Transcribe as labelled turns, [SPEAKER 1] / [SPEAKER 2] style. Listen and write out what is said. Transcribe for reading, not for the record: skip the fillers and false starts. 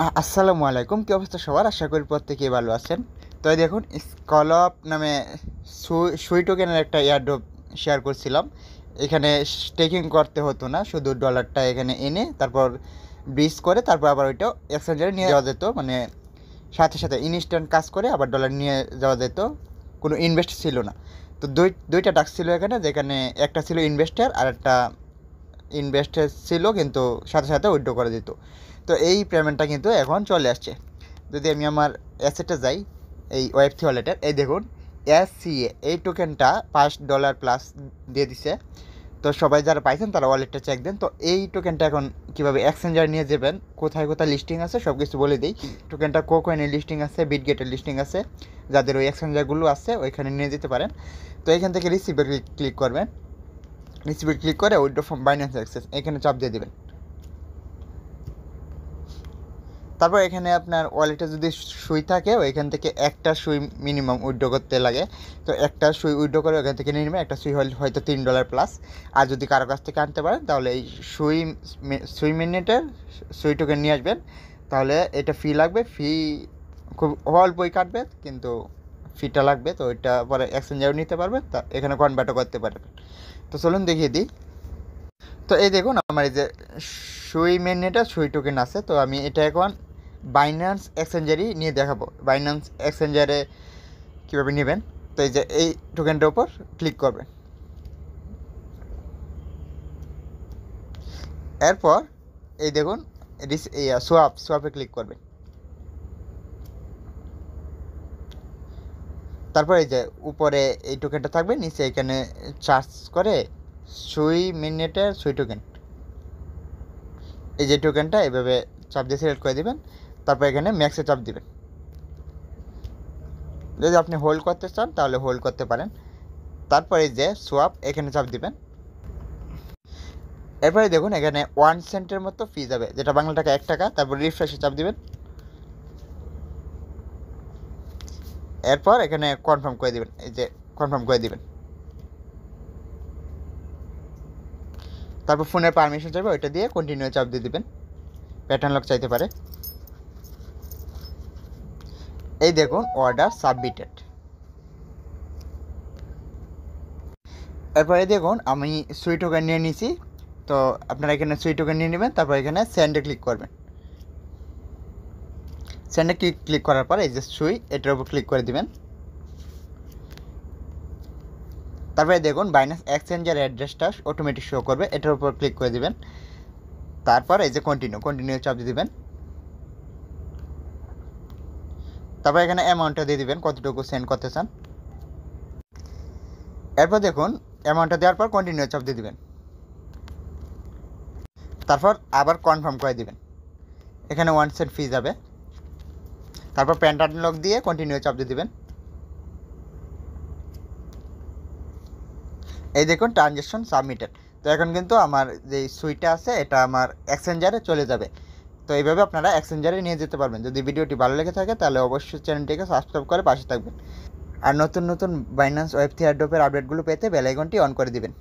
[SPEAKER 1] আসসালামু আলাইকুম, কী অবস্থা সবার? আশা করি প্রত্যেকেই ভালো আছেন। তো এই দেখুন, স্কলপ নামে সুই টোকেনের একটা এয়ারড্রপ শেয়ার করছিলাম। এখানে স্টেকিং করতে হতো না, শুধু ডলারটা এখানে এনে তারপর ব্রিজ করে তারপর আবার ওইটা এক্সচেঞ্জারে নিয়ে যাওয়া যেত। মানে সাথে সাথে ইনস্ট্যান্ট কাজ করে আবার ডলার নিয়ে যাওয়া যেত, কোনো ইনভেস্ট ছিল না। তো দুইটা টাস্ক ছিল এখানে, যেখানে একটা ছিল ইনভেস্টার আর একটা ইনভেস্টার ছিল কিন্তু সাথে সাথে উইথড্র করে দিত। তো এই পেমেন্টটা কিন্তু এখন চলে আসছে। যদি আমি আমার অ্যাসেটে যাই, এই ওয়েব3 ওয়ালেটের, এই দেখুন SCA এই টোকেনটা $5 প্লাস দিয়ে দিছে। তো সবাই যারা পাইছেন তারা ওয়ালেটটা চেক দেন। তো এই টোকেনটা এখন কীভাবে এক্সচেঞ্জার নিয়ে যাবেন, কোথায় কোথায় লিস্টিং আছে সব কিছু বলে দিই। টোকেনটা কোকয়েনের লিস্টিং আছে, বিটগেটের লিস্টিং আছে, যাদের ওই এক্সচেঞ্জারগুলো আছে ওইখানে নিয়ে যেতে পারেন। তো এখান থেকে রিসিভে ক্লিক করবেন, রিসিভে ক্লিক করে উইথড্র ফ্রম বাইন্যান্স অ্যাক্সেস এখানে চাপ দিয়ে দেবেন। তারপর এখানে আপনার ওয়ালেটে যদি সুই থাকে ওইখান থেকে একটা সুই মিনিমাম উইথড্র করতে লাগে। তো একটা সুই উইথড্র করে ওখান থেকে নিয়ে নেবেন, একটা সুই হয়তো $3 প্লাস। আর যদি কারো কাছ থেকে আনতে পারেন তাহলে এই সুই মিনিটের সুই টোকেন নিয়ে আসবেন। তাহলে এটা ফি লাগবে, ফি খুব অল্পই কাটবে কিন্তু ফিটা লাগবে। তো ওইটা পরে এক্সচেঞ্জারও নিতে পারবেন, তা এখানে কনভার্টও করতে পারবেন। তো চলুন দেখিয়ে দিই। তো এই দেখুন আমার এই যে সুই মিনিটে সুই টোকেন আছে। তো আমি এটা এখন বাইন্যান্স এক্সচেঞ্জারই নিয়ে দেখাবো। বাইন্যান্স এক্সচেঞ্জারে কীভাবে নেবেন, তো এই যে এই টোকেনটার উপর ক্লিক করবেন। এরপর এই দেখুন সোয়াপে ক্লিক করবেন। তারপর এই যে উপরে এই টোকেনটা থাকবে, নিচে এখানে চার্জ করে সুই মিনিটের সুই টোকেন, এই যে টোকেনটা এভাবে চাপ দিয়ে সিলেক্ট করে দেবেন। তারপর এখানে ম্যাক্সে চাপ দিবেন। যদি আপনি হোল্ড করতে চান তাহলে হোল্ড করতে পারেন। তারপরে যে সোয়াপ এখানে চাপ দিবেন। এরপরে দেখুন এখানে 1 সেন্টের মতো ফি যাবে, যেটা বাংলা টাকা 1 টাকা। তারপর রিফ্রেশে চাপ দিবেন। এরপর এখানে কনফার্ম করে দিবেন, এই যে কনফার্ম করে দিবেন। তারপর ফোনের পারমিশন চাইবে, ওইটা দিয়ে কন্টিনিউ চাপ দিয়ে দিবেন। প্যাটার্ন লক চাইতে পারে। এই দেখুন অর্ডার সাবমিটেড। এরপরে দেখুন আমি সুই টোকেন নিয়ে নিয়েছি। তো আপনারা এখানে সুই টোকেন নিয়ে নেবেন। তারপর এখানে সেন্ডে ক্লিক করবেন। সেন্ডে ক্লিক করার পর এই যে সুই, এটার উপর ক্লিক করে দিবেন। তারপরে দেখুন বাইন্যান্স এক্সচেঞ্জের অ্যাড্রেসটা অটোমেটিক শো করবে, এটার উপর ক্লিক করে দিবেন। তারপর এই যে কন্টিনিউ চাপ দিয়ে দিবেন। তারপর এখানে অ্যামাউন্টটা দিয়ে দিবেন, কতটুকু সেন্ড করতে চান। এরপর দেখুন অ্যামাউন্টটা দেওয়ার পর কন্টিনিউ চাপ দিয়ে দিবেন। তারপর আবার কনফার্ম করে দিবেন। এখানে 1 সেন্ট ফি যাবে। তারপর প্যাটার্ন লক দিয়ে কন্টিনিউ চাপ দিয়ে দিবেন। এই দেখুন ট্রানজ্যাকশন সাবমিটেড। তো এখন কিন্তু আমার যে সুইটা আছে এটা আমার এক্সচেঞ্জারে চলে যাবে। তো এইভাবে আপনারা এক্সচেঞ্জারে নিয়ে যেতে পারবেন। যদি ভিডিওটি ভালো লেগে থাকে তাহলে অবশ্যই চ্যানেলটিকে সাবস্ক্রাইব করে পাশে থাকবেন। আর নতুন নতুন বাইন্যান্স ওয়েব3 এয়ারড্রপের আপডেটগুলো পেতে বেল আইকনটি অন করে দিবেন।